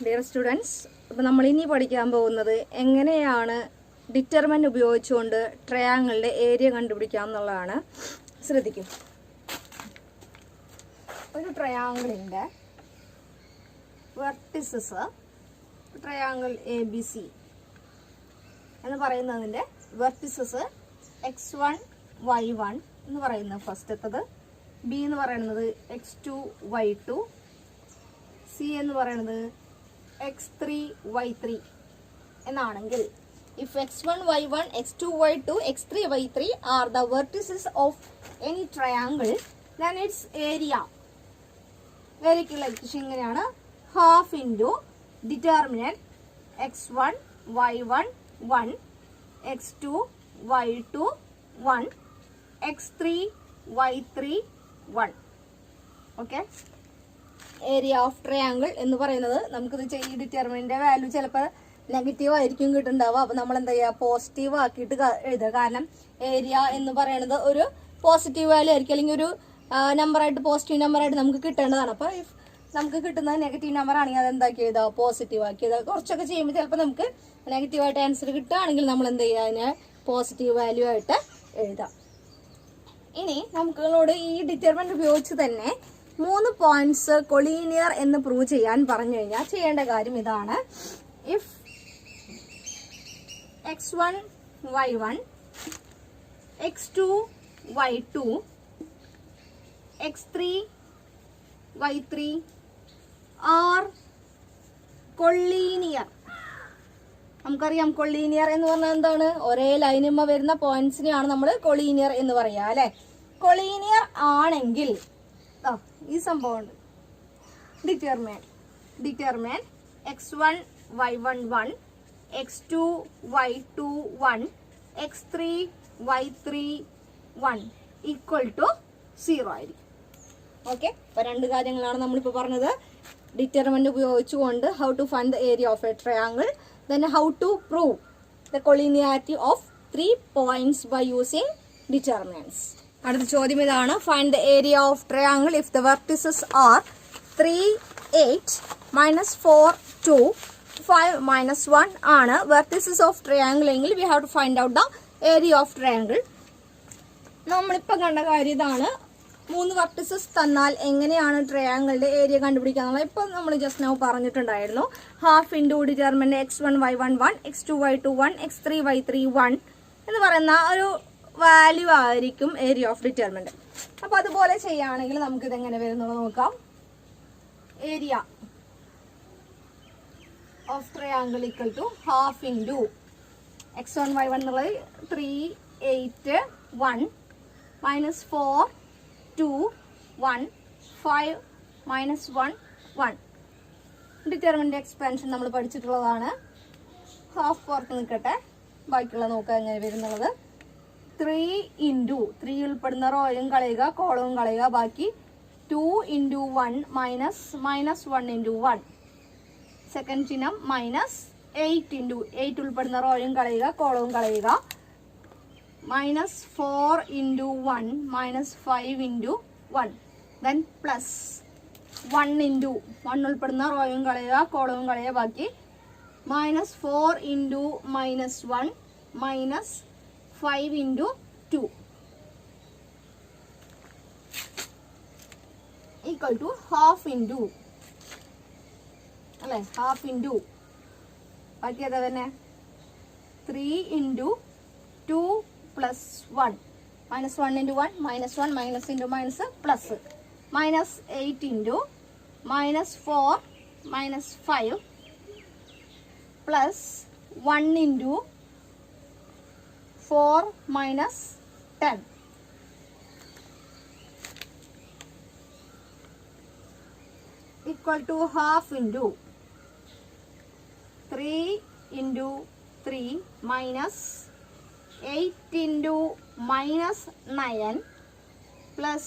Dear students, അപ്പോൾ നമ്മൾ ഇനി പഠിക്കാൻ പോകുന്നത് എങ്ങനെയാണ് ഡിറ്റർമിനന്റ് ഉപയോഗിച്ചുകൊണ്ട് ട്രയാങ്കിളിന്റെ ഏരിയ കണ്ടുപിടിക്കാം എന്നുള്ളതാണ്. ശ്രദ്ധിക്കും. ഒരു ട്രയാങ്കിളിന്റെ വെർട്ടിസസ്, ട്രയാങ്കിൾ ABC എന്ന് പറയുന്നതിന്റെ വെർട്ടിസസ് x1 y1 എന്ന് പറയുന്നത് ഫസ്റ്റത്തത്, B എന്ന് പറയുന്നത് x2 y2, C എന്ന് പറയുന്നത് x3 y3 എന്നാണെങ്കിൽ if x1 y1 x2 y2 x3 y3 are the vertices of any triangle then its area ഇങ്ങനെയാണ്. Half into determinant x1 y1 1 x2 y2 1 x3 y3 1. Okay, area of triangle എന്ന് പറയുന്നത് നമുക്കിത് ഈ determinant value ചിലപ്പോൾ negative ആയിരിക്കും കിട്ടുന്നുണ്ടാവുക. അപ്പോൾ നമ്മൾ എന്താ ചെയ്യുക, പോസിറ്റീവ് ആക്കിയിട്ട് എഴുതുക. കാരണം ഏരിയ എന്ന് പറയുന്നത് ഒരു പോസിറ്റീവ് വാല്യൂ ആയിരിക്കും, അല്ലെങ്കിൽ ഒരു നമ്പറായിട്ട് പോസിറ്റീവ് നമ്പറായിട്ട് നമുക്ക് കിട്ടേണ്ടതാണ്. അപ്പോൾ ഇഫ് നമുക്ക് കിട്ടുന്നത് നെഗറ്റീവ് നമ്പർ ആണെങ്കിൽ അത് എന്താക്കി എഴുതുക, പോസിറ്റീവ് ആക്കി എഴുതുക. കുറച്ചൊക്കെ ചെയ്യുമ്പോൾ ചിലപ്പോൾ നമുക്ക് നെഗറ്റീവായിട്ട് ആൻസർ കിട്ടുകയാണെങ്കിൽ നമ്മൾ എന്ത് ചെയ്യുക, അതിനെ പോസിറ്റീവ് വാല്യൂ ആയിട്ട് എഴുതാം. ഇനി നമുക്കളോട് ഈ ഡിറ്റർമിനന്റ് ഉപയോഗിച്ച് തന്നെ 3 പോയിന്റ്സ് കൊളീനിയർ എന്ന് പ്രൂവ് ചെയ്യാൻ പറഞ്ഞു കഴിഞ്ഞാൽ ചെയ്യേണ്ട കാര്യം ഇതാണ്. If x1 y1 x2 y2 x3 y3 R collinear. നമുക്കറിയാം കൊളീനിയർ എന്ന് പറഞ്ഞാൽ എന്താണ്, ഒരേ ലൈനുമ്മ വരുന്ന പോയിന്റ്സിനെയാണ് നമ്മൾ കൊളീനിയർ എന്ന് പറയാ അല്ലെ. കൊളീനിയർ ആണെങ്കിൽ ഈ സംഭവം determine x1 y1 1 x2 y2 1 x3 y3 1 equal to 0 ആയിരിക്കും. ഓക്കെ, അപ്പൊ 2 കാര്യങ്ങളാണ് നമ്മളിപ്പോൾ പറഞ്ഞത്. ഡിറ്റർമിനന്റ് ഉപയോഗിച്ചുകൊണ്ട് how to find the area of a triangle, then how to prove the collinearity of 3 points by using determinants. അടുത്ത ചോദ്യം ഇതാണ്. Find the area of triangle if the vertices are 3 8 -4 2 5 -1 ആണ് vertices of triangle എങ്കിൽ we have to find out the area of triangle. നമ്മളിപ്പോൾ കണ്ട കാര്യം ഇതാണ്. 3 vertices തന്നാൽ എങ്ങനെയാണ് ട്രയാങ്കിളിന്റെ ഏരിയ കണ്ടുപിടിക്കാന്നുള്ളത് ഇപ്പൊ നമ്മൾ ജസ്റ്റ് നൗ പറഞ്ഞിട്ടുണ്ടായിരുന്നു. Half into determinant x1 y1 1 x2 y2 1 x3 y3 1 എന്ന് പറയുന്ന ഒരു വാല്യൂ ആയിരിക്കും ഏരിയ ഓഫ് ഡിറ്റർമിനന്റ്. അപ്പൊ അതുപോലെ ചെയ്യുകയാണെങ്കിൽ നമുക്ക് ഇതെങ്ങനെ വരുന്നത് നോക്കാം. Area of triangle equal to half into x1 y1 എന്നുള്ളത് 3 8 1 -4 2 1 5 -1 1. ഡിറ്റർമിനന്റ് എക്സ്പാൻഷൻ നമ്മൾ പഠിച്ചിട്ടുള്ളതാണ്. ഹാഫ് പുറത്ത് നിൽക്കട്ടെ, ബാക്കിയുള്ള നോക്കാം എങ്ങനെ വരുന്നുള്ളത്. 3 ഇൻറ്റു 3 ഉൾപ്പെടുന്ന റോയും കളയുക, കോളവും കളയുക. ബാക്കി 2 ഇൻറ്റു 1 -1 ഇൻറ്റു 1. സെക്കൻഡ് ചിഹ്നം -8 ഇൻറ്റു 8 ഉൾപ്പെടുന്ന റോയും കളയുക, കോളവും കളയുക. -4 into 1 -5 into 1. Then plus 1 into 1 ഉൾപ്പെടുന്ന റോയും കളയുക, കോളവും കളയുക. ബാക്കി -4 into -1 -5 into 2 equal to half into അല്ലെ, ഹാഫ് ഇൻറ്റു ബാക്കി ഏതാ തന്നെ 3 into 2 plus 1 -1 into 1 -1 minus into minus plus -8 into -4 -5 plus 1 into 4 -10 equal to half into 3 into 3 minus 8 into -9 plus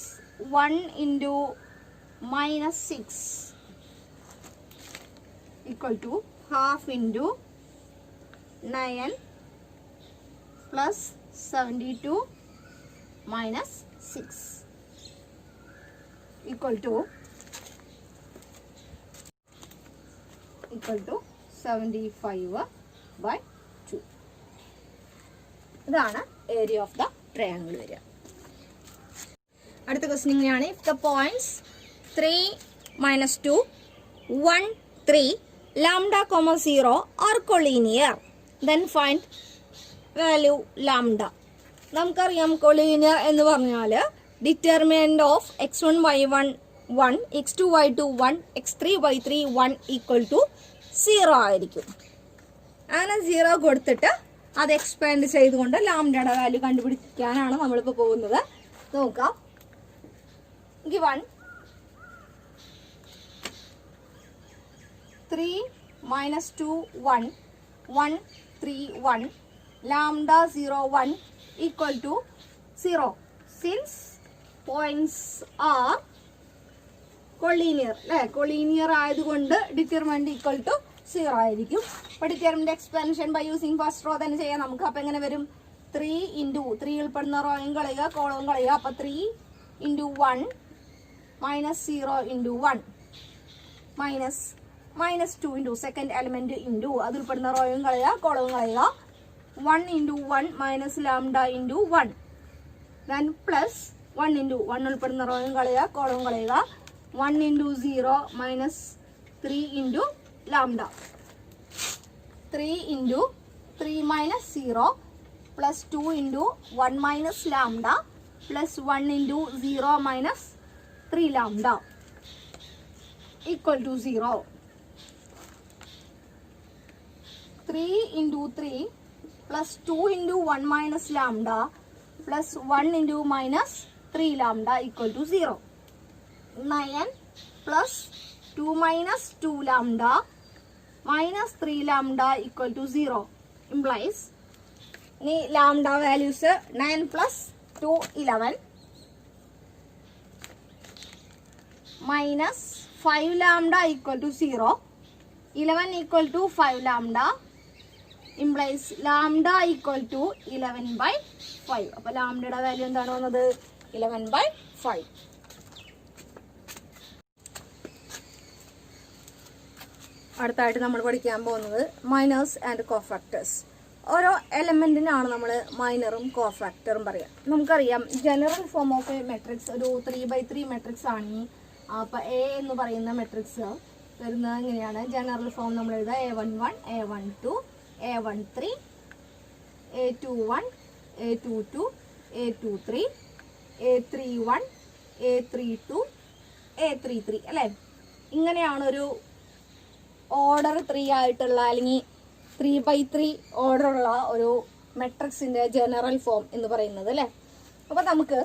1 into -6 equal to half into 9 plus 72 minus 6 equal to equal to 75/2. ഇതാണ് area of the triangle വരിക. അടുത്ത question ഇങ്ങനെയാണ്. If the points 3, -2, 1, 3, lambda, 0 are collinear, then find value lambda. നമുക്കറിയാം collinear എന്ന് പറഞ്ഞാൽ determinant of x1 y1 1, x2 y2 1, x3 y3 1 equal to 0 ആയിരിക്കും. അങ്ങനെ 0 കൊടുത്തിട്ട് അത് എക്സ്പാൻഡ് ചെയ്തുകൊണ്ട് ലാംഡയുടെ വാല്യൂ കണ്ടുപിടിക്കാനാണ് നമ്മളിപ്പോൾ പോകുന്നത്. നോക്കാം. given 3 -2 1 1 3 1 lambda 0 1 equal to 0. Since points are collinear, collinear ആയതുകൊണ്ട് ഡിറ്റർമിനന്റ് ഈക്വൽ ടു 0 ആയിരിക്കും. അപ്പോൾ determinant expansion by using first row തന്നെ ചെയ്യാം നമുക്ക്. അപ്പോൾ എങ്ങനെ വരും? 3 × 3 ഉൾപ്പെടുന്ന റോയും കളയുക, കോളവും കളയുക. അപ്പോൾ 3 × 1 -0 × 1 -2 × സെക്കൻഡ് എലിമെന്റ് ഇൻറ്റു അത് ഉൾപ്പെടുന്ന റോയും കളയുക, കോളവും കളയുക. 1 × 1 -λ × 1 then plus 1 × 1 ഉൾപ്പെടുന്ന റോയും കളയുക, കോളവും കളയുക. 1 × 0 -3 × λ. 3 × 3 -0 plus 2 × 1 -λ plus 1 × 0 -3 λ equal to 0. 3 × 3 plus 2 × 1 - λ plus 1 × -3 λ equal to 0. 9 plus 2 - 2 λ minus 3 λ equal to 0 implies ni lambda values 9 plus 2 11 minus 5 λ equal to 0. 11 equal to 5 λ implies lambda equal to 11/5. അപ്പോൾ ലാംഡയുടെ value എന്താണ് വന്നത്? 11/5. അടുത്തായിട്ട് നമ്മൾ പഠിക്കാൻ പോകുന്നത് മൈനേഴ്സ് ആൻഡ് കോഫാക്ടേഴ്സ്. ഓരോ എലമെന്റിനാണ് നമ്മൾ മൈനറും കോഫാക്ടറും പറയാം. നമുക്കറിയാം general form of a matrix ഒരു 3/3 മെട്രിക്സ് ആണ്. അപ്പോൾ എ എന്ന് പറയുന്ന മെട്രിക്സ് വരുന്നത് എങ്ങനെയാണ്? ജനറൽ ഫോം നമ്മൾ എഴുതുക A11 A12 A13 A21 A22 A23 A31 A32 A33 അല്ലേ? ഇങ്ങനെയാണ് ഒരു ഓർഡർ 3 ആയിട്ടുള്ള അല്ലെങ്കിൽ 3/3 ഓർഡർ ഉള്ള ഒരു മെട്രിക്സിന്റെ ജനറൽ ഫോം എന്ന് പറയുന്നത് അല്ലേ. അപ്പൊ നമുക്ക്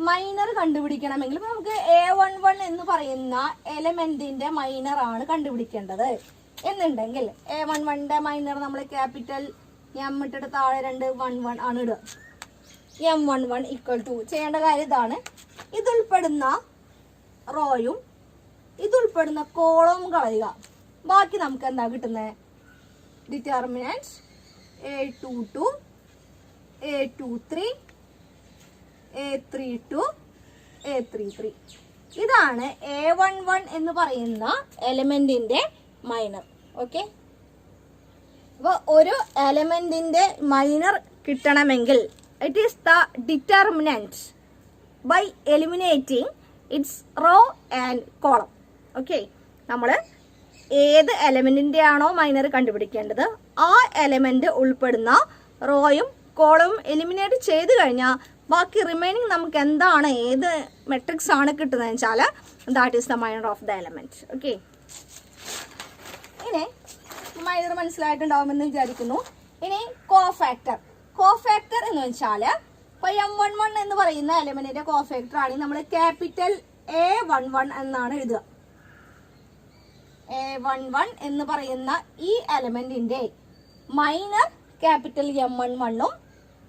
മൈനർ കണ്ടുപിടിക്കണമെങ്കിൽ നമുക്ക് A11 എന്ന് പറയുന്ന എലമെന്റിന്റെ മൈനർ ആണ് കണ്ടുപിടിക്കേണ്ടത് എന്നുണ്ടെങ്കിൽ A11ന്റെ മൈനർ നമ്മൾ ക്യാപിറ്റൽ M ഇട്ടിട്ട് താഴെ 2 11 ആണ് ഇടുക. M11 ഈക്വൽ ടു ചെയ്യേണ്ട കാര്യം ഇതാണ്. ഇതുൾപ്പെടുന്ന റോയും ഇതുൾപ്പെടുന്ന കോളവും കളയുക. ബാക്കി നമുക്ക് എന്താ കിട്ടുന്നത്? Determinant A22 A23 A32 A33. ഇതാണ് A11 എന്ന് പറയുന്ന എലമെന്റിന്റെ മൈനർ. ഓക്കെ, അപ്പോൾ ഒരു എലമെന്റിന്റെ മൈനർ കിട്ടണമെങ്കിൽ it is the determinant by eliminating its row and column. Okay, നമ്മൾ ഏത് എലമെന്റിന്റെ ആണോ മൈനർ കണ്ടുപിടിക്കേണ്ടത് ആ എലമെന്റ് ഉൾപ്പെടുന്ന റോയും കോളവും എലിമിനേറ്റ് ചെയ്ത് കഴിഞ്ഞാൽ ബാക്കി റിമൈനിങ് നമുക്ക് എന്താണ് ഏത് മെട്രിക്സ് ആണ് കിട്ടുന്നത് വെച്ചാൽ that is the minor of the element. Okay, ഇനി മൈനർ മനസ്സിലായിട്ടുണ്ടാവുമെന്ന് വിചാരിക്കുന്നു. ഇനി കോഫാക്ടർ. കോഫാക്ടർ എന്ന് വെച്ചാൽ ഇപ്പൊ M11 എന്ന് പറയുന്ന എലമെന്റിന്റെ കോഫാക്ടർ ആണെങ്കിൽ നമ്മൾ ക്യാപിറ്റൽ A11 എന്നാണ് എഴുതുക. A11 എന്ന് പറയുന്ന ഈ എലമെന്റിന്റെ മൈനർ ക്യാപിറ്റൽ M11 ഉം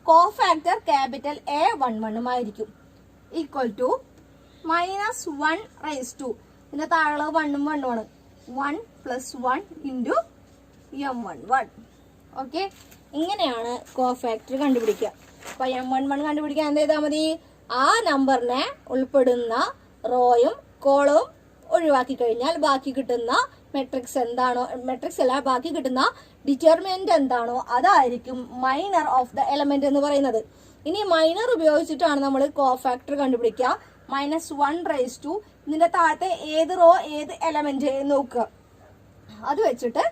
കോഫാക്ടർ ക്യാപിറ്റൽ A11 ആയിരിക്കും. ഈക്വൽ ടു -1/2 ഇതിന്റെ താഴെ 1 ഉം 1 ആണ്. 1 + 1 × M11. ഓക്കെ, ഇങ്ങനെയാണ് കോഫാക്ടർ കണ്ടുപിടിക്കുക. അപ്പൊ M11 കണ്ടുപിടിക്കാൻ എന്ത് ചെയ്താൽ മതി? ആ നമ്പറിനെ ഉൾപ്പെടുന്ന റോയും കോളവും ഒഴിവാക്കി കഴിഞ്ഞാൽ ബാക്കി കിട്ടുന്ന മെട്രിക്സ് എന്താണോ, മെട്രിക്സ് അല്ല, ബാക്കി കിട്ടുന്ന ഡിറ്റർമിനന്റ് എന്താണോ അതായിരിക്കും മൈനർ ഓഫ് ദ എലമെന്റ് എന്ന് പറയുന്നത്. ഇനി മൈനർ ഉപയോഗിച്ചിട്ടാണ് നമ്മൾ കോഫാക്ടർ കണ്ടുപിടിക്കുക. -1 ഇതിന്റെ താഴത്തെ ഏത് റോ ഏത് എലമെന്റ് നോക്കുക, അത് വെച്ചിട്ട്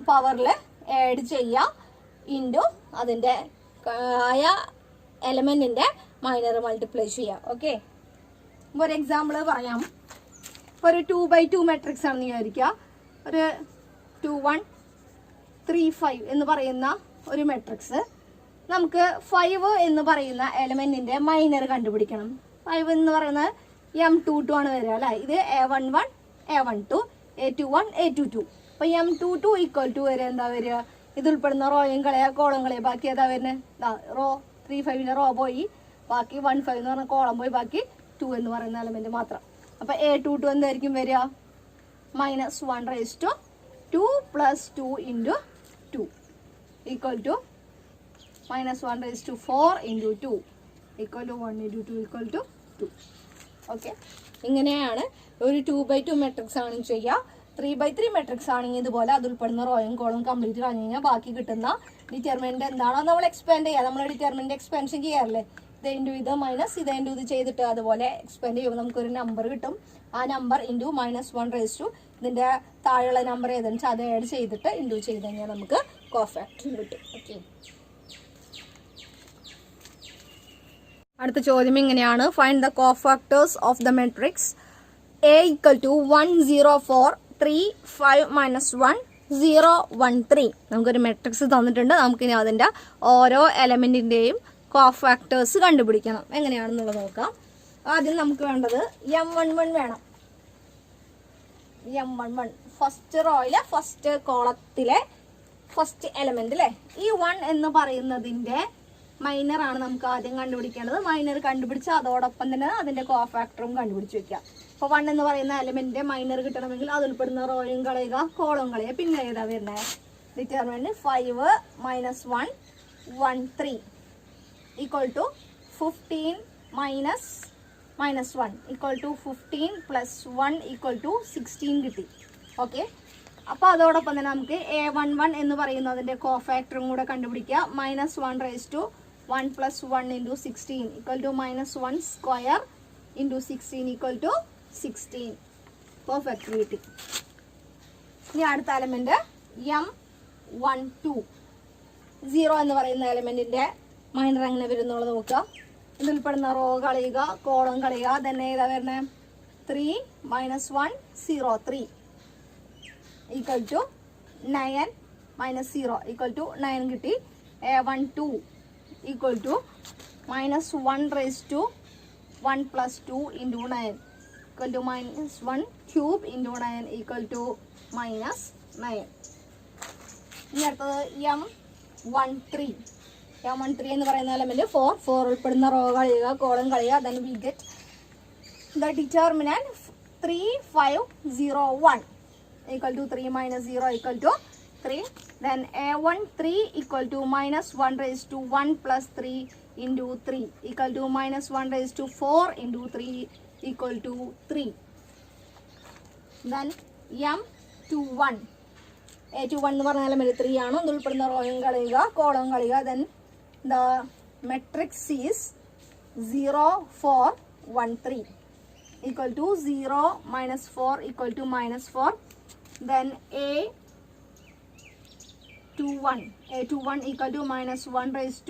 പവറിൽ ആഡ് ചെയ്യുക ഇൻറ്റു അതിന്റെ ആയ എലമെന്റിന്റെ മൈനർ മൾട്ടിപ്ലൈ ചെയ്യുക. ഓക്കെ, ഒരു എക്സാമ്പിൾ പറയാം. ഇപ്പോൾ ഒരു 2x2 മെട്രിക്സ് ആണെന്ന് വിചാരിക്കുക. ഒരു 2 1 3 5 എന്ന് പറയുന്ന ഒരു മെട്രിക്സ്. നമുക്ക് 5 എന്ന് പറയുന്ന എലമെന്റിന്റെ മൈനർ കണ്ടുപിടിക്കണം. 5 എന്ന് പറയുന്നത് M22 ആണ് വരിക അല്ലേ. ഇത് A11 A12 A21 A22. അപ്പൊ M22 ഈക്വൽ ടു വരെ എന്താ വരിക, ഇത് ഉൾപ്പെടുന്ന റോയും കളയാ കോളം കളയാ, ബാക്കി ഏതാ വരുന്നത്, റോ 3 5 റോ പോയി, ബാക്കി 1 5 എന്ന് പറഞ്ഞ കോളം പോയി, ബാക്കി 2 എന്ന് പറയുന്ന എലമെന്റ് മാത്രം. അപ്പൊ A22 എന്തായിരിക്കും വരിക, -1 + 2 × 2 equal to -1 × 4 × 2 equal to 1 × 2 equal to 2. Okay, ഇങ്ങനെയാണ് ഒരു 2x2 മെട്രിക്സ് ആണെങ്കിൽ ചെയ്യുക. 3x3 മെട്രിക്സ് ആണെങ്കിൽ ഇതുപോലെ അത് ഉൾപ്പെടുന്ന റോയും കോളും കംപ്ലീറ്റ് കഴിഞ്ഞ് കഴിഞ്ഞാൽ ബാക്കി കിട്ടുന്ന ഡിറ്റർമിനന്റ് എന്താണോ നമ്മൾ എക്സ്പാൻഡ് ചെയ്യുക. നമ്മൾ ഡിറ്റർമിനന്റ് എക്സ്പാൻഷൻ ചെയ്യാറില്ലേ, ഇത് ഇൻറ്റു ഇത് മൈനസ് ഇത് ഇൻറ്റു ഇത് ചെയ്തിട്ട് അതുപോലെ എക്സ്പാൻഡ് ചെയ്യുമ്പോൾ നമുക്കൊരു നമ്പർ കിട്ടും. ആ നമ്പർ ഇൻറ്റു -1 ഇതിന്റെ താഴെയുള്ള നമ്പർ ഏതെന്ന് വെച്ചാൽ അത് ആഡ് ചെയ്തിട്ട് ഇൻറ്റു ചെയ്ത് കഴിഞ്ഞാൽ നമുക്ക് കോഫാക്ടർ കിട്ടും. ഓക്കെ, അടുത്ത ചോദ്യം ഇങ്ങനെയാണ്. Find the cofactors of the matrix A = 1 0 4 3 5 -1 0 1 3. നമുക്കൊരു മെട്രിക്സ് തന്നിട്ടുണ്ട്. നമുക്കിനി അതിന്റെ ഓരോ എലമെന്റിന്റെയും കോഫാക്ടേഴ്സ് കണ്ടുപിടിക്കണം. എങ്ങനെയാണെന്നുള്ളത് നോക്കാം. ആദ്യം നമുക്ക് വേണ്ടത് M11 വേണം. M11 ഫസ്റ്റ് റോയിലെ ഫസ്റ്റ് കോളത്തിലെ ഫസ്റ്റ് എലമെന്റ് അല്ലേ. ഈ 1 എന്ന് പറയുന്നതിന്റെ മൈനർ ആണ് നമുക്ക് ആദ്യം കണ്ടുപിടിക്കേണ്ടത്. മൈനർ കണ്ടുപിടിച്ച് അതോടൊപ്പം തന്നെ അതിന്റെ കോഫാക്ടറും കണ്ടുപിടിച്ച് വെക്കുക. അപ്പൊ 1 എന്ന് പറയുന്ന എലമെന്റിന്റെ മൈനർ കിട്ടണമെങ്കിൽ അത് ഉൾപ്പെടുന്ന റോയും കളയുക കോളം കളയുക. പിന്നെ ഏതാ വരുന്നത്, determinant 5 - 1 1 3 equal to 15 - -1 equal to 15 + 1 equal to 16 കിട്ടി. ഓക്കെ, അപ്പൊ അതോടൊപ്പം തന്നെ നമുക്ക് A11 എന്ന് പറയുന്നതിന്റെ കോഫാക്ടറും കൂടെ കണ്ടുപിടിക്കുക. -1 + 1 + 1 × 16 equal to -1 square × 16 equal to 16. Perfect കിട്ടി. ഇനി അടുത്ത എലമെന്റ് M12 0 എന്ന് പറയുന്ന എലമെന്റിന്റെ മൈനർ എങ്ങനെ വരുന്നുള്ളത് നോക്കുക. ഇതിൽ പെടുന്ന റോ കളയുക കോളം കളയുക. തന്നെ ഏതാ വരുന്നത്, 3 - 1 0 3 ഈക്വൽ ടു 9 - 0 ഈക്വൽ ടു 9 കിട്ടി. A12 equal to -1 + 1 + 2 × 9 equal to -1 cube × 9 equal to -9. ഇനി അടുത്തത് M13. M13 എന്ന് പറയുന്ന എലമെന്റ് 4 ഉൾപ്പെടുന്ന റോ കളയുക കോളം കളയുക. then we get the determinant 3 5 0 1 equal to 3 - 0 equal to 3. then A13 equal to -1 + 1 + 3 × 3 equal to -1 + 4 × 3 equal to 3. then M21 A21 എന്ന് പറഞ്ഞ element 3 ആണ്. അത് ഉൾപ്പെടുന്ന റോയും കളയുക കോളം കളയുക. then the matrix is 0 4 1 3 equal to 0 - 4 equal to -4. then A21 equal to -1 +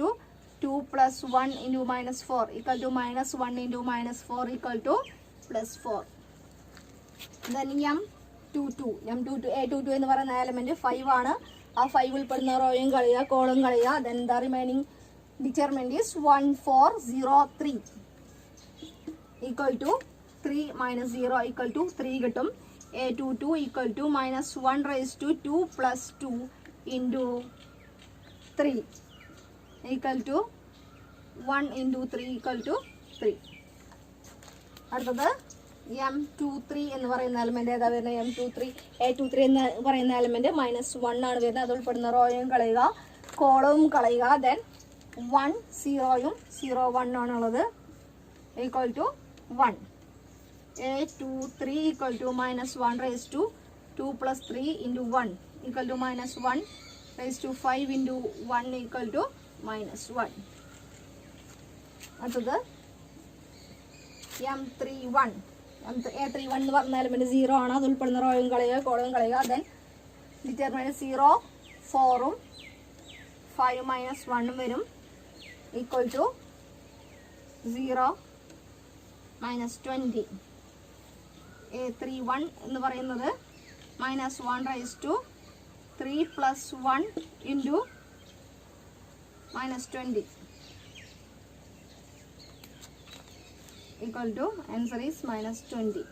2 + 1 × -4 equal to -1 × -4 equal to +4. then M22 A22 എന്ന് പറയുന്ന element 5 ആണ്. ആ 5 ഉൾപ്പെടുന്ന റോയും കളയുക കോളം കളയുക. then the remaining determinant is 1 4 0 3 equal to 3 - 0 equal to 3 കിട്ടും. A22 equal to -1 + 2 + 2 × 3 equal to 1 × 3 equal to 3. അടുത്തത് M23 എന്ന് പറയുന്ന എലമെന്റ് ഏതാ വരുന്നത്, A23 എന്ന് പറയുന്ന എലമെന്റ് -1 ആണ് വരുന്നത്. അത് ഉൾപ്പെടുന്ന റോയും കളയുക കോളവും കളയുക. then 1 0 0 1 ആണുള്ളത് equal to 1. A23 equal to -1 + 2 plus 3 into 1 equal to minus 1 raised to 5 into 1 equal to minus 1. അടുത്തത് M31. A31 എന്ന് പറഞ്ഞ എലമെന്റ് 0 ആണ്. അത് ഉൾപ്പെടുന്ന റോയും കളയുക, കോളവും കളയുക. ദെൻ ഡിറ്റർമിനന്റ് 0, 4ഉം 5 minus 1 വരും ഈക്വൽ ടു 0 minus 20. A31 എന്ന് പറയുന്നത് minus 1 raised to 3 plus 1 into minus 20 equal to answer is minus 20.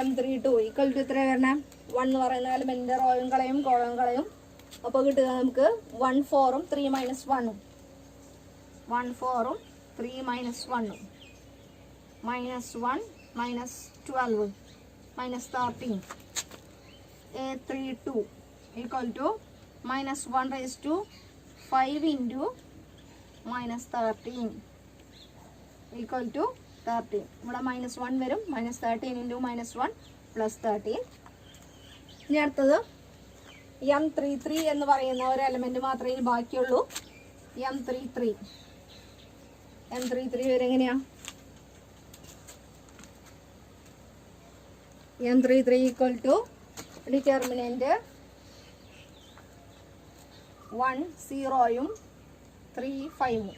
M32 equal to എത്ര വരണം? 1 എന്ന് പറയുന്ന എലമെന്റിന്റെ റോയും കളയും കോളവും കളയും. അപ്പോൾ കിട്ടുക നമുക്ക് 1 4ഉം 3 minus 1ഉം 1 4ഉം 3 minus 1ഉം minus 1 minus 12 minus 13. A32 equal to minus 1 raised to 5 into minus 13 equal to 13. ഇവിടെ minus 1 വരും. minus 13 into minus 1 plus 13. ഇനി അടുത്തത് M33 എന്ന് പറയുന്ന ഒരു എലമെന്റ് മാത്രമേ ഇനി ബാക്കിയുള്ളൂ. M33 വരെ എങ്ങനെയാ? M33 equal to determinant 1 0യും 3 5ഉം.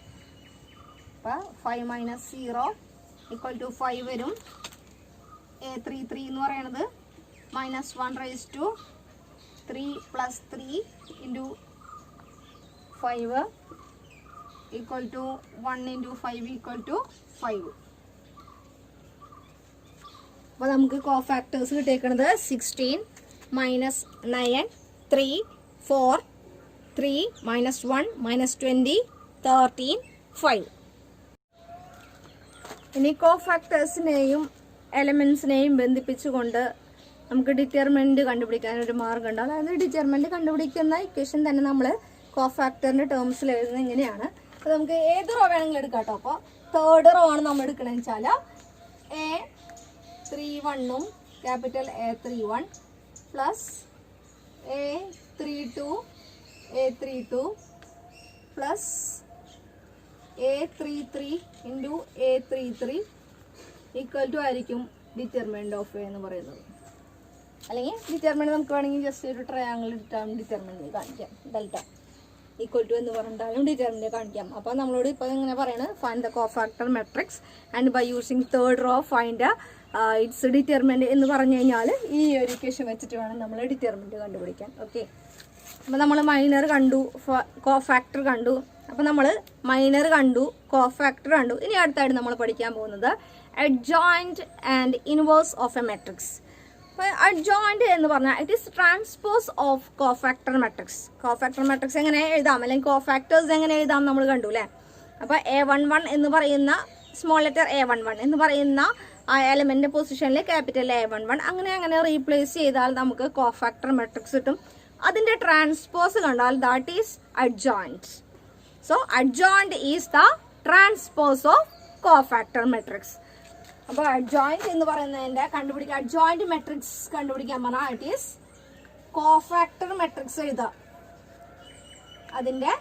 അപ്പോൾ 5 minus 0 equal to 5 വരും. A33 എന്ന് പറയുന്നത് minus 1 raised to 3 plus 3 into 5 equal to 1 into 5 equal to 5. അപ്പോൾ നമുക്ക് കോഫാക്ടേഴ്സ് കിട്ടിയേക്കുന്നത് 16 minus 9 3 4 3 minus 1 minus 20 13 5. ഇനി കോഫാക്ടേഴ്സിനെയും എലമെന്റ്സിനെയും ബന്ധിപ്പിച്ചുകൊണ്ട് നമുക്ക് ഡിറ്റർമിനന്റ് കണ്ടുപിടിക്കാൻ ഒരു മാർഗമുണ്ട്. അതായത് ഡിറ്റർമിനന്റ് കണ്ടുപിടിക്കുന്ന ഇക്വേഷൻ തന്നെ നമ്മൾ കോഫാക്ടറിന്റെ ടേംസിൽ എഴുതുന്നത് ഇങ്ങനെയാണ്. അപ്പോൾ നമുക്ക് ഏത് റോ വേണമെങ്കിലും എടുക്കാം കേട്ടോ. അപ്പോൾ തേർഡ് റോ ആണ് നമ്മൾ എടുക്കണമെന്ന് വെച്ചാൽ A31ഉം capital A31 plus A32 plus A33 into A33 equal to ആയിരിക്കും ഡിറ്റർമിനന്റ് ഓഫ് എ എന്ന് പറയുന്നത്. അല്ലെങ്കിൽ ഡിറ്റർമിനന്റ് നമുക്ക് വേണമെങ്കിൽ ജസ്റ്റ് ഒരു ട്രയാങ്കിൾ ഇട്ടാണ് ഡിറ്റർമിനന്റ് കാണിക്കാം. ഡെൽറ്റ ഈക്വൽ ടു എന്ന് പറഞ്ഞിട്ടാലും ഡിറ്റർമിനന്റ് കാണിക്കാം. അപ്പോൾ നമ്മളോട് ഇപ്പോൾ ഇങ്ങനെ പറയുന്നത് find the cofactor matrix and by using third row find its determinant എന്ന് പറഞ്ഞു കഴിഞ്ഞാൽ ഈ ഒരു ഇക്വേഷൻ വെച്ചിട്ട് വേണം നമ്മൾ ഡിറ്റർമിനന്റ് കണ്ടുപിടിക്കാൻ. ഓക്കെ, അപ്പോൾ നമ്മൾ മൈനർ കണ്ടു, കോഫാക്ടർ കണ്ടു. അപ്പോൾ നമ്മൾ മൈനർ കണ്ടു, കോഫാക്ടർ കണ്ടു. ഇനി അടുത്തായിട്ട് നമ്മൾ പഠിക്കാൻ പോകുന്നത് adjoint and inverse of a matrix. Adjoint എന്ന് പറഞ്ഞാൽ it is transpose of cofactor matrix. Cofactor matrix എങ്ങനെ എഴുതാം, അല്ലെങ്കിൽ കോഫാക്ടേഴ്സ് എങ്ങനെ എഴുതാം നമ്മൾ കണ്ടു അല്ലേ. അപ്പോൾ A11 എന്ന് പറയുന്ന സ്മോൾ ലെറ്റർ A11 എന്ന് പറയുന്ന ആ എലമെന്റ് പൊസിഷനിൽ ക്യാപിറ്റൽ A11 അങ്ങനെ റീപ്ലേസ് ചെയ്താൽ നമുക്ക് കോഫാക്ടർ മെട്രിക്സ് കിട്ടും. അതിന്റെ ട്രാൻസ്പോസ് കണ്ടാൽ that is adjoint. So adjoint is the transpose of cofactor matrix. അപ്പോൾ അഡ്ജോയിന്റ് എന്ന് പറയുന്നതിന്റെ അഡ്ജോയിന്റ് മെട്രിക്സ് കണ്ടുപിടിക്കാൻ പറഞ്ഞാൽ ഇറ്റ് ഈസ് കോഫാക്ടർ മെട്രിക്സ് എഴുതാം. അതിന്റെ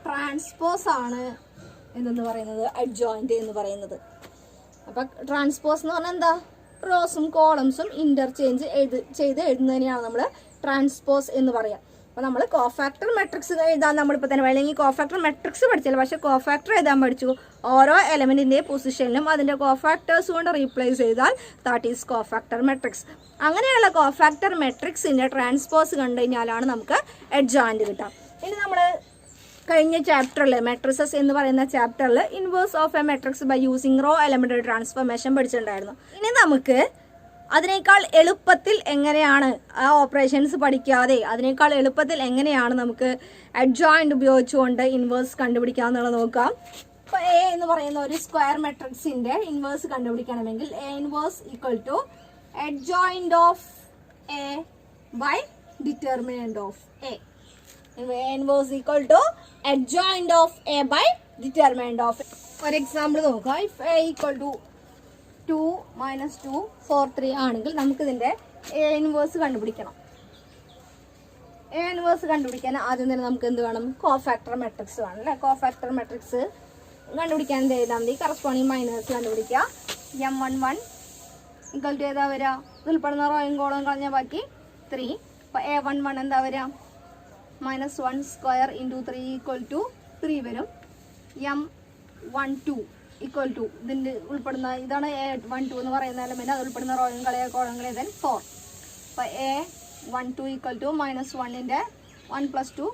ട്രാൻസ്പോസ് ആണ് എന്തെന്ന് പറയുന്നത് അഡ്ജോയിന്റ് എന്ന് പറയുന്നത്. അപ്പൊ ട്രാൻസ്പോസ് എന്ന് പറഞ്ഞാൽ എന്താ, റോസും കോളംസും ഇന്റർചേഞ്ച് ചെയ്ത് എഴുതുന്നതിനെയാണ് നമ്മൾ ട്രാൻസ്പോസ് എന്ന് പറയാം. അപ്പോൾ നമ്മൾ കോഫാക്ടർ മെട്രിക്സ് എഴുതാൻ നമ്മളിപ്പോൾ തന്നെ അല്ലെങ്കിൽ കോഫാക്ടർ മെട്രിക്സ് പഠിച്ചില്ല, പക്ഷെ കോഫാക്ടർ എഴുതാൻ പഠിച്ചു. ഓരോ എലമെന്റിന്റെ പൊസിഷനിലും അതിന്റെ കോഫാക്ടേഴ്സ് കൊണ്ട് റീപ്ലേസ് ചെയ്താൽ ദാറ്റ് ഈസ് കോഫാക്ടർ മെട്രിക്സ്. അങ്ങനെയുള്ള കോഫാക്ടർ മെട്രിക്സിന്റെ ട്രാൻസ്പോസ് കണ്ടു കഴിഞ്ഞാലാണ് നമുക്ക് അഡ്ജോയിന്റ് കിട്ടാം. ഇനി നമ്മൾ കഴിഞ്ഞ ചാപ്റ്ററിൽ മെട്രിസസ് എന്ന് പറയുന്ന ചാപ്റ്ററിൽ inverse of a matrix by using row elementary transformation പഠിച്ചിട്ടുണ്ടായിരുന്നു. ഇനി നമുക്ക് അതിനേക്കാൾ എളുപ്പത്തിൽ എങ്ങനെയാണ് ആ ഓപ്പറേഷൻസ് പഠിക്കാതെ അതിനേക്കാൾ എളുപ്പത്തിൽ എങ്ങനെയാണ് നമുക്ക് അഡ്ജോയിന്റ് ഉപയോഗിച്ചുകൊണ്ട് ഇൻവേഴ്സ് കണ്ടുപിടിക്കാമെന്നുള്ളത് നോക്കാം. ഇപ്പോൾ എ എന്ന് പറയുന്ന ഒരു സ്ക്വയർ മെട്രിക്സിന്റെ ഇൻവേഴ്സ് കണ്ടുപിടിക്കണമെങ്കിൽ A inverse equal to adjoint of A by determinant of A. Inverse equal to adjoint of A by determinant of A. ഒരു എക്സാമ്പിൾ നോക്കാം. If A equal to 2 minus 2 4 3 ആണെങ്കിൽ നമുക്കിതിൻ്റെ എ ഇൻവേഴ്സ് കണ്ടുപിടിക്കണം. A inverse കണ്ടുപിടിക്കാൻ ആദ്യം തന്നെ നമുക്ക് എന്ത് വേണം? കോഫാക്ടർ മെട്രിക്സ് വേണം അല്ലേ? കോഫാക്ടർ മെട്രിക്സ് കണ്ടുപിടിക്കാൻ എന്ത് ചെയ്താൽ മതി? കറസ്പോണ്ടിങ് മൈനേഴ്സ് കണ്ടുപിടിക്കുക. M11 ഇക്വൽ ടു ഏതാ വരിക? ഉൾപ്പെടുന്ന റോയും കോളും കളഞ്ഞ ബാക്കി 3. അപ്പോൾ A11 എന്താ വരിക? -1 സ്ക്വയർ ഇൻറ്റു 3 ഈക്വൽ ടു 3 വരും. M12 ഈക്വൽ ടു ഇതിൻ്റെ ഉൾപ്പെടുന്ന ഇതാണ് A12 എന്ന് പറയുന്ന എലമെൻറ്റ്. അത് ഉൾപ്പെടുന്ന റോയും കോളം കളയ ദെൻ 4. അപ്പോൾ A12 ഈക്വൽ ടു -1ൻ്റെ 1 + 2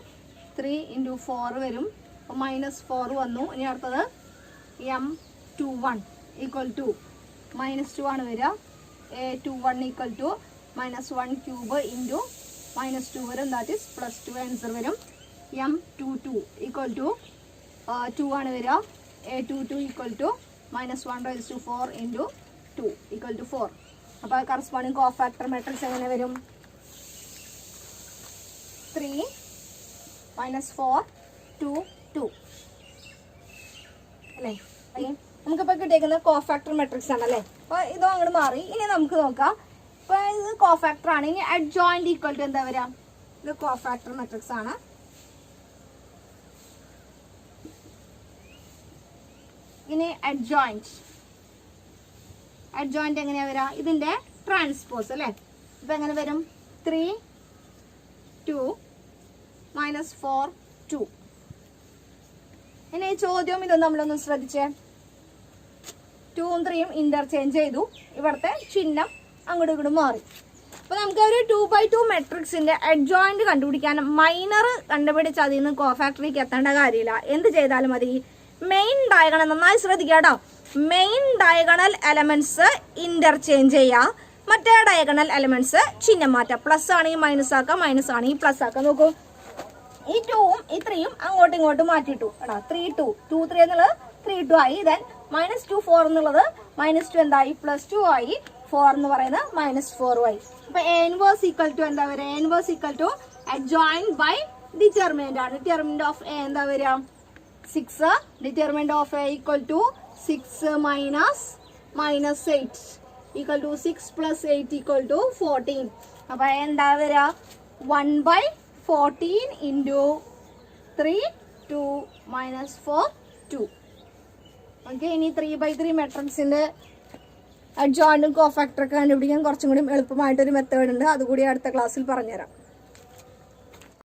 3 ഇൻറ്റു 4 വരും. അപ്പോൾ -4 വന്നു. ഇനി അടുത്തത് M21 ഈക്വൽ ടു -2 ആണ് വരിക. A21 equal to -1 cube into -2 വരും. ദാറ്റ് ഈസ് +2 ആൻസർ വരും. M22 ഈക്വൽ ടു 2 ആണ് വരിക. A22 equal to -1⁴ into 2 equal to 4. അപ്പോൾ കറസ്പോണ്ടിങ് കോഫാക്ടർ മെട്രിക്സ് എങ്ങനെ വരും? 3 -4 2 2 അല്ലേ? നമുക്കിപ്പോൾ കിട്ടിയേക്കുന്നത് കോഫാക്ടർ മെട്രിക്സ് ആണല്ലേ. അപ്പോൾ ഇതും അങ്ങോട്ട് മാറി. ഇനി നമുക്ക് നോക്കാം. ഇപ്പോൾ ഇത് കോഫാക്ടർ ആണ്. ഇനി അഡ്ജോയിന്റ് ഈക്വൽ ടു എന്താ വരിക? ഇത് കോഫാക്ടർ മെട്രിക്സ് ആണ്. ഇനി അഡ്ജോയിന്റ് എങ്ങനെയാ വരിക? ഇതിന്റെ ട്രാൻസ്പോസ് അല്ലേ? ഇപ്പൊ എങ്ങനെ വരും? 3 2 -4 2. ഇനി ചോദ്യം ഇതൊന്നും നമ്മളൊന്ന് ശ്രദ്ധിച്ചേ. 2ഉം 3ഉം ഇന്റർചേഞ്ച് ചെയ്തു. ഇവിടുത്തെ ചിഹ്നം അങ്ങോട്ടും ഇങ്ങോട്ടും മാറി. അപ്പൊ നമുക്ക് ഒരു 2x2 മെട്രിക്സിന്റെ അഡ്ജോയിന്റ് കണ്ടുപിടിക്കാൻ മൈനർ കണ്ടുപിടിച്ച് അതിൽ നിന്ന് കോഫാക്ടറിക്ക് എത്തേണ്ട കാര്യമില്ല. എന്ത് ചെയ്താലും മതി? മെയിൻ ഡയഗണൽ നന്നായി ശ്രദ്ധിക്കുക കേട്ടോ. മെയിൻ ഡയഗണൽ എലമെന്റ്സ് ഇന്റർചേഞ്ച് ചെയ്യുക. മറ്റേ ഡയഗണൽ എലമെന്റ്സ് ചിഹ്നം മാറ്റാം. പ്ലസ് ആണെങ്കിൽ മൈനസ് ആക്കാം, മൈനസ് ആണെങ്കിൽ പ്ലസ് ആക്കാം. നോക്കൂ, ഈ 2ഉം ഈ 3ഉം അങ്ങോട്ടും ഇങ്ങോട്ടും മാറ്റിയിട്ടു. 3 2 2 3 എന്നുള്ളത് 3 2 ആയി. ദെൻ -2 4 എന്നുള്ളത് -2 എന്തായി? +2 ആയി. 4 എന്ന് പറയുന്നത് -4 ആയി. അപ്പൊ A ഇൻവേഴ്സ് ഈക്വൽ ടു എന്താ വരിക? A inverse equal to adjoint by determinant ആണ്. ഡിറ്റർമിനന്റ് ഓഫ് A എന്താ വരിക? 6. Determinant of A equal to 6 -8 equal to 6 + 8 equal to 14. അപ്പൊ എന്താ വരിക? 1/14 ഇൻറ്റു 3 2 -4 2. ഓക്കെ. ഇനി 3x3 മെട്രിക്സിന്റെ അഡ്ജോയിന്റും കോഫാക്ടറൊക്കെ കണ്ടുപിടിക്കാൻ കുറച്ചും കൂടി എളുപ്പമായിട്ടൊരു മെത്തേഡ് ഉണ്ട്. അതുകൂടി അടുത്ത ക്ലാസ്സിൽ പറഞ്ഞുതരാം.